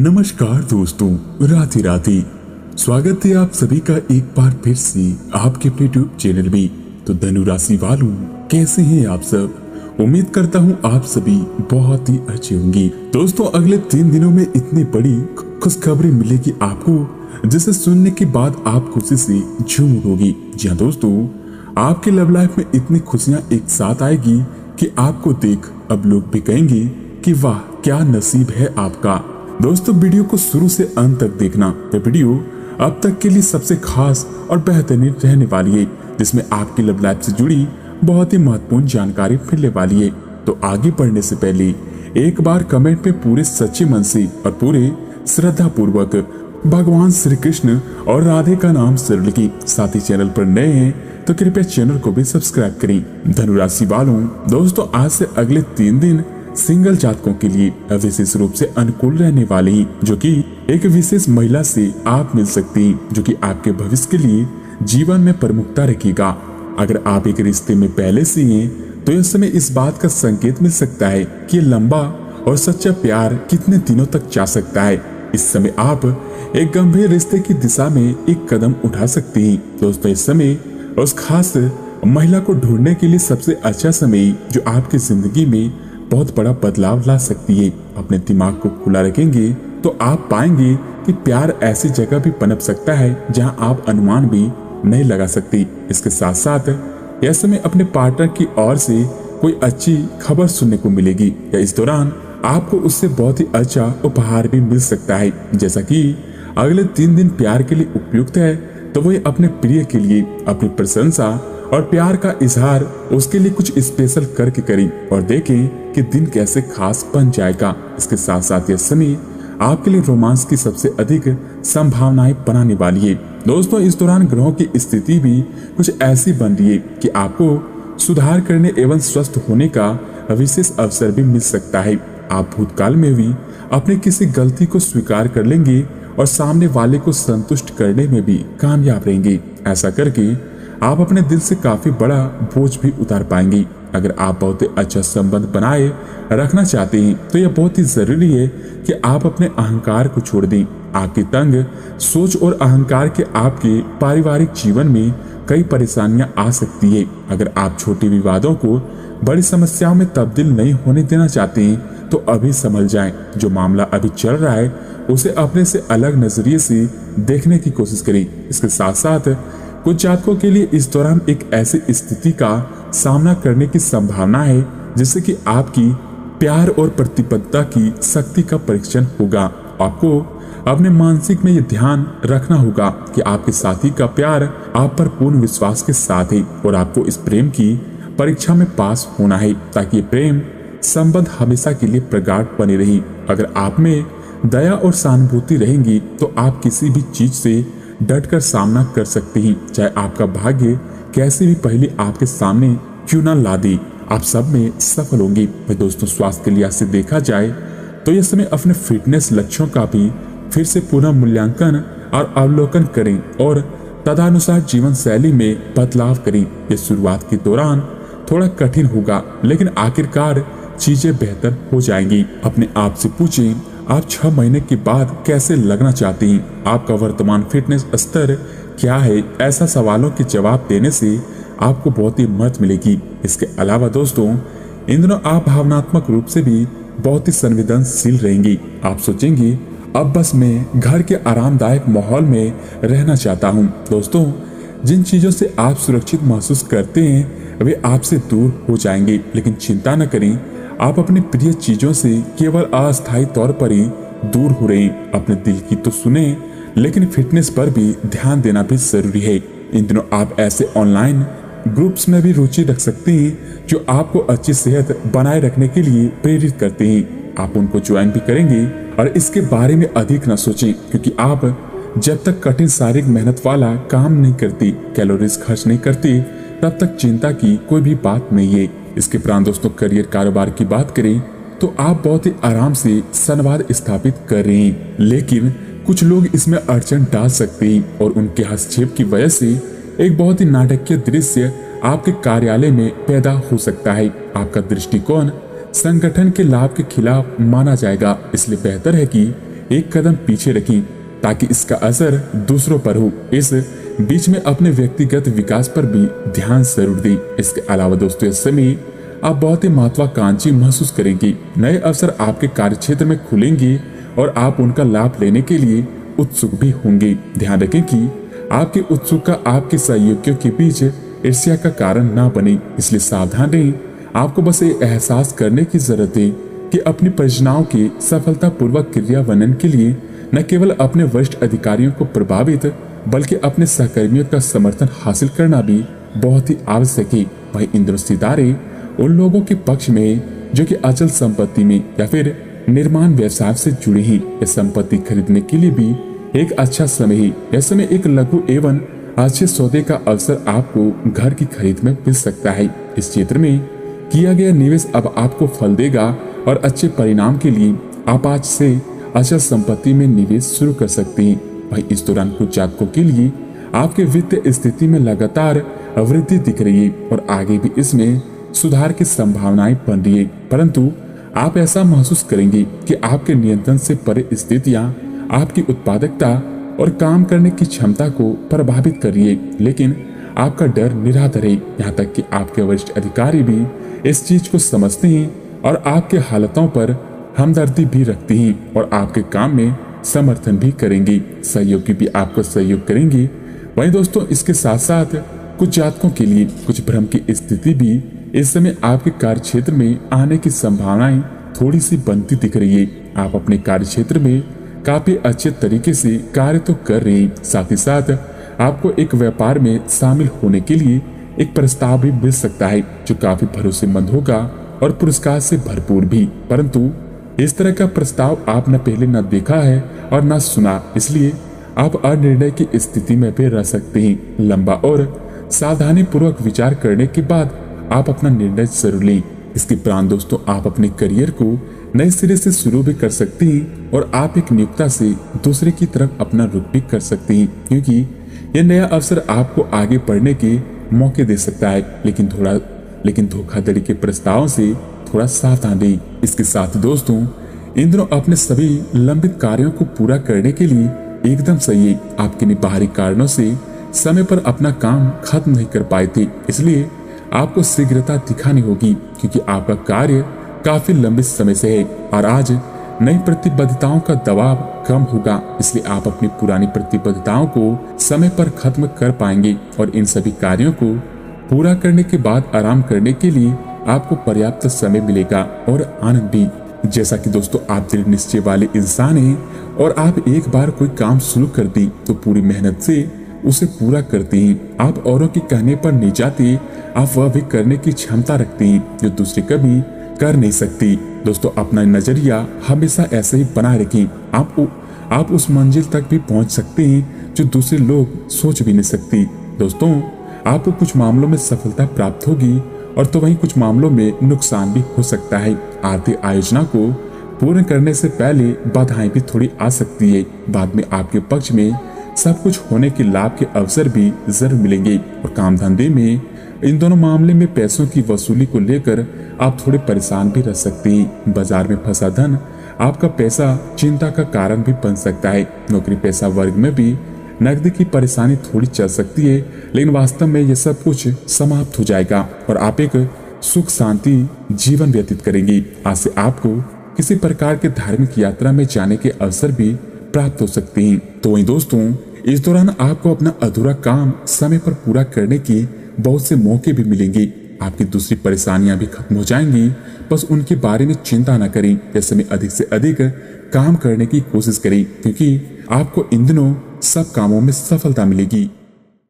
नमस्कार दोस्तों, राधे राधे। स्वागत है आप सभी का एक बार फिर से आपके अपने यूट्यूब चैनल में। तो धनु राशि वालों, कैसे हैं आप सब? उम्मीद करता हूं आप सभी बहुत ही अच्छे होंगे। दोस्तों, अगले 3 दिनों में इतनी बड़ी खुशखबरी मिलेगी आपको, जिसे सुनने के बाद आप खुशी से झूम उठोगी। जी हाँ दोस्तों, आपके लव लाइफ में इतनी खुशियां एक साथ आएगी कि आपको देख अब लोग भी कहेंगे कि वाह क्या नसीब है आपका। दोस्तों, वीडियो को शुरू से अंत तक देखना। यह वीडियो अब तक के लिए सबसे खास और बेहतरीन रहने वाली है, जिसमें आपकी लव लाइफ से जुड़ी बहुत ही महत्वपूर्ण जानकारी मिलने वाली है। तो आगे बढ़ने से पहले एक बार कमेंट में पूरे सच्चे मन से और पूरे श्रद्धा पूर्वक भगवान श्री कृष्ण और राधे का नाम जरूर लिखिए। साथ ही चैनल पर नए हैं तो कृपया चैनल को भी सब्सक्राइब करें। धनु राशि वालों, दोस्तों आज से अगले 3 दिन सिंगल जातकों के लिए विशेष रूप से अनुकूल रहने वाले हैं, जो कि एक विशेष महिला से आप मिल सकते हैं, जो कि आपके भविष्य के लिए जीवन में प्रमुखता रखेगा। अगर आप एक रिश्ते में पहले से हैं तो इस समय इस बात का संकेत मिल सकता है कि लंबा और सच्चा प्यार कितने दिनों तक जा सकता है। इस समय आप एक गंभीर रिश्ते की दिशा में एक कदम उठा सकते हैं। दोस्तों, इस समय उस खास महिला को ढूंढने के लिए सबसे अच्छा समय जो आपकी जिंदगी में बहुत बड़ा बदलाव ला सकती है। अपने दिमाग को खुला रखेंगे तो आप पाएंगे कि प्यार ऐसी जगह भी पनप सकता है जहां आप अनुमान भी नहीं लगा सकती। इसके साथ साथ यह समय अपने पार्टनर की ओर से कोई अच्छी खबर सुनने को मिलेगी, या इस दौरान आपको उससे बहुत ही अच्छा उपहार भी मिल सकता है। जैसा कि अगले 3 दिन प्यार के लिए उपयुक्त है, तो वही अपने प्रिय के लिए अपनी प्रशंसा और प्यार का इजहार उसके लिए कुछ स्पेशल करके करें और देखें कि दिन कैसे खास बन जाएगा। इसके साथ साथ यह समय आपके लिए रोमांस की सबसे अधिक संभावनाएं बनाने वाली है। दोस्तों, इस दौरान ग्रहों की स्थिति भी कुछ ऐसी बन रही है कि आपको सुधार करने एवं स्वस्थ होने का विशेष अवसर भी मिल सकता है। आप भूतकाल में भी अपनी किसी गलती को स्वीकार कर लेंगे और सामने वाले को संतुष्ट करने में भी कामयाब रहेंगे। ऐसा करके आप अपने दिल से काफी बड़ा बोझ भी उतार पाएंगे। अगर आप बहुत ही अच्छा संबंध बनाए रखना चाहते हैं तो यह बहुत ही जरूरी है कि आप अपने अहंकार को छोड़ दें। आपकी तंग सोच और अहंकार के आपके पारिवारिक जीवन में कई परेशानियां आ सकती है। अगर आप छोटे विवादों को बड़ी समस्याओं में तब्दील नहीं होने देना चाहते हैं तो अभी समझ जाएं, जो मामला अभी चल रहा है उसे अपने से अलग नजरिए से देखने की कोशिश करें। इसके साथ साथ कुछ जातकों के लिए इस दौरान एक ऐसी स्थिति का सामना करने की संभावना है जिससे कि आपकी प्यार और प्रतिबद्धता की शक्ति का परीक्षण होगा। आपको अपने मानसिक में ये ध्यान रखना होगा कि आपके साथी का प्यार आप पर पूर्ण विश्वास के साथ है और आपको इस प्रेम की परीक्षा में पास होना है, ताकि ये प्रेम संबंध हमेशा के लिए प्रगाढ़ बने रहे। अगर आप में दया और सहानुभूति रहेंगी तो आप किसी भी चीज से डटकर सामना कर सकते हैं, चाहे आपका भाग्य कैसे भी पहले आपके सामने क्यों ना ला दे, आप सब में सफल होंगे। दोस्तों, स्वास्थ्य के लिहाज से देखा जाए तो यह समय अपने फिटनेस लक्ष्यों का भी फिर से पुनः मूल्यांकन और अवलोकन करें और तदनुसार जीवन शैली में बदलाव करें। ये शुरुआत के दौरान थोड़ा कठिन होगा, लेकिन आखिरकार चीजें बेहतर हो जाएंगी। अपने आप से पूछें, आप 6 महीने के बाद कैसे लगना चाहते हैं? आपका वर्तमान फिटनेस स्तर क्या है? ऐसा सवालों के जवाब देने से आपको बहुत ही मदद मिलेगी। इसके अलावा दोस्तों, इन दिनों आप भावनात्मक रूप से भी बहुत ही संवेदनशील रहेंगी। आप सोचेंगे अब बस मैं घर के आरामदायक माहौल में रहना चाहता हूँ। दोस्तों, जिन चीजों से आप सुरक्षित महसूस करते हैं वे आपसे दूर हो जाएंगे, लेकिन चिंता न करें, आप अपनी प्रिय चीजों से केवल अस्थायी तौर पर ही दूर हो रहे हैं। अपने दिल की तो सुने, लेकिन फिटनेस पर भी ध्यान देना भी जरूरी है। इन दिनों आप ऐसे ऑनलाइन ग्रुप्स में भी रुचि रख सकते हैं जो आपको अच्छी सेहत बनाए रखने के लिए प्रेरित करते हैं। आप उनको ज्वाइन भी करेंगे और इसके बारे में अधिक न सोचें, क्योंकि आप जब तक कठिन शारीरिक मेहनत वाला काम नहीं करती, कैलोरीज खर्च नहीं करती, तब तक चिंता की कोई भी बात नहीं है। इसके उपरांत दोस्तों, करियर कारोबार की बात करें तो आप बहुत ही आराम से संवाद स्थापित कर रहे हैं, लेकिन कुछ लोग इसमें अड़चन डाल सकते हैं और उनके हस्तक्षेप की वजह से एक बहुत ही नाटकीय दृश्य आपके कार्यालय में पैदा हो सकता है। आपका दृष्टिकोण संगठन के लाभ के खिलाफ माना जाएगा, इसलिए बेहतर है कि एक कदम पीछे रखें ताकि इसका असर दूसरों पर हो। इस बीच में अपने व्यक्तिगत विकास पर भी ध्यान जरूर दें। इसके अलावा दोस्तों इस समय आप बहुत ही महत्वाकांक्षी महसूस करेंगे। नए अवसर आपके कार्यक्षेत्र में खुलेंगे और आप उनका लाभ लेने के लिए उत्सुक भी होंगे। ध्यान रखें कि आपकी उत्सुकता आपके सहयोगियों के बीच ईर्ष्या का कारण ना बने, इसलिए सावधान रहें। आपको बस ये एहसास करने की जरूरत है कि अपनी परियोजनाओं के सफलतापूर्वक क्रियान्वयन के लिए न केवल अपने वरिष्ठ अधिकारियों को प्रभावित बल्कि अपने सहकर्मियों का समर्थन हासिल करना भी बहुत ही आवश्यक है। वही इंद्र सितारे उन लोगों के पक्ष में जो कि अचल संपत्ति में या फिर निर्माण व्यवसाय से जुड़े हैं। यह संपत्ति खरीदने के लिए भी एक अच्छा समय है। यह समय एक लघु एवं अच्छे सौदे का अवसर आपको घर की खरीद में मिल सकता है। इस क्षेत्र में किया गया निवेश अब आपको फल देगा और अच्छे परिणाम के लिए आप आज से अचल संपत्ति में निवेश शुरू कर सकते हैं। वही इस दौरान कुछ जातकों के लिए आपके वित्तीय स्थिति में लगातार वृद्धि दिख रही है और आगे भी इसमें सुधार की संभावनाएं बन रही है, परंतु आप ऐसा महसूस करेंगे कि आपके नियंत्रण से परे स्थितियां आपकी उत्पादकता और काम करने की क्षमता को प्रभावित कर रही है। लेकिन आपका डर निराधार है। यहाँ तक कि आपके वरिष्ठ अधिकारी भी इस चीज को समझते हैं और आपके हालातों पर हमदर्दी भी रखते हैं और आपके काम में समर्थन भी करेंगे। सहयोगी भी आपको सहयोग करेंगे। वहीं दोस्तों इसके साथ साथ कुछ जातकों के लिए कुछ भ्रम की स्थिति भी इस समय आपके कार्य क्षेत्र में आने की संभावनाएं थोड़ी सी बनती दिख रही है। आप अपने कार्य क्षेत्र में काफी अच्छे तरीके से कार्य तो कर रहे हैं, साथ ही साथ आपको एक व्यापार में शामिल होने के लिए एक प्रस्ताव भी मिल सकता है जो काफी भरोसेमंद होगा और पुरस्कार से भरपूर भी, परंतु इस तरह का प्रस्ताव आप न पहले न देखा है और न सुना, इसलिए आप अनिर्णय की स्थिति में भी रह सकते हैं। लंबा और सावधानी पूर्वक विचार करने के बाद आप अपना निर्णय जरूर लें। इसके उपरांत दोस्तों आप अपने करियर को नए सिरे से शुरू भी कर सकते हैं और आप एक नियोक्ता से दूसरे की तरफ अपना रुख भी कर सकते हैं, क्योंकि यह नया अवसर आपको आगे बढ़ने के मौके दे सकता है। लेकिन धोखाधड़ी के प्रस्तावों से थोड़ा सावधान रहें। इसके साथ दोस्तों इन दिनों अपने सभी लंबित कार्यों को पूरा करने के लिए एकदम सही है। आप किन्हीं बाहरी कारणों से समय पर अपना काम खत्म नहीं कर पाए थे, इसलिए आपको शीघ्रता दिखानी होगी क्योंकि आपका कार्य काफी लंबे समय से है और आज नई प्रतिबद्धताओं का दबाव कम होगा, इसलिए आप अपनी पुरानी प्रतिबद्धताओं को समय पर खत्म कर पाएंगे और इन सभी कार्यों को पूरा करने के बाद आराम करने के लिए आपको पर्याप्त समय मिलेगा और आनंद भी। जैसा कि दोस्तों आप दृढ़ निश्चय वाले इंसान हैं और आप एक बार कोई काम शुरू कर दी तो पूरी मेहनत से उसे पूरा करते हैं। आप औरों के कहने पर नहीं जाते, आप वह भी करने की क्षमता रखते हैं जो दूसरे कभी कर नहीं सकती। दोस्तों अपना नजरिया हमेशा ऐसे ही बनाए रखें। आप उस मंजिल तक भी पहुंच सकते हैं जो दूसरे लोग सोच भी नहीं सकती। दोस्तों आपको कुछ मामलों में सफलता प्राप्त होगी और तो वहीं कुछ मामलों में नुकसान भी हो सकता है। आर्थिक आयोजना को पूर्ण करने से पहले बाधाएं भी थोड़ी आ सकती है। बाद में आपके पक्ष में सब कुछ होने के लाभ के अवसर भी जरूर मिलेंगे और काम धंधे में इन दोनों मामले में पैसों की वसूली को लेकर आप थोड़े परेशान भी रह सकते हैं। बाजार में फंसा धन आपका पैसा चिंता का कारण भी बन सकता है। नौकरी पेशा वर्ग में भी नकदी की परेशानी थोड़ी चल सकती है, लेकिन वास्तव में यह सब कुछ समाप्त हो जाएगा और आप एक सुख शांति जीवन व्यतीत करेंगे। आज से आपको किसी प्रकार के धार्मिक यात्रा में जाने के अवसर भी प्राप्त हो सकते हैं। तो वहीं दोस्तों इस दौरान आपको अपना अधूरा काम समय पर पूरा करने के बहुत से मौके भी मिलेंगे। आपकी दूसरी परेशानियां भी खत्म हो जाएंगी, बस उनके बारे में चिंता न करें। ऐसे में अधिक से अधिक काम करने की कोशिश करें क्योंकि आपको इन दिनों सब कामों में सफलता मिलेगी।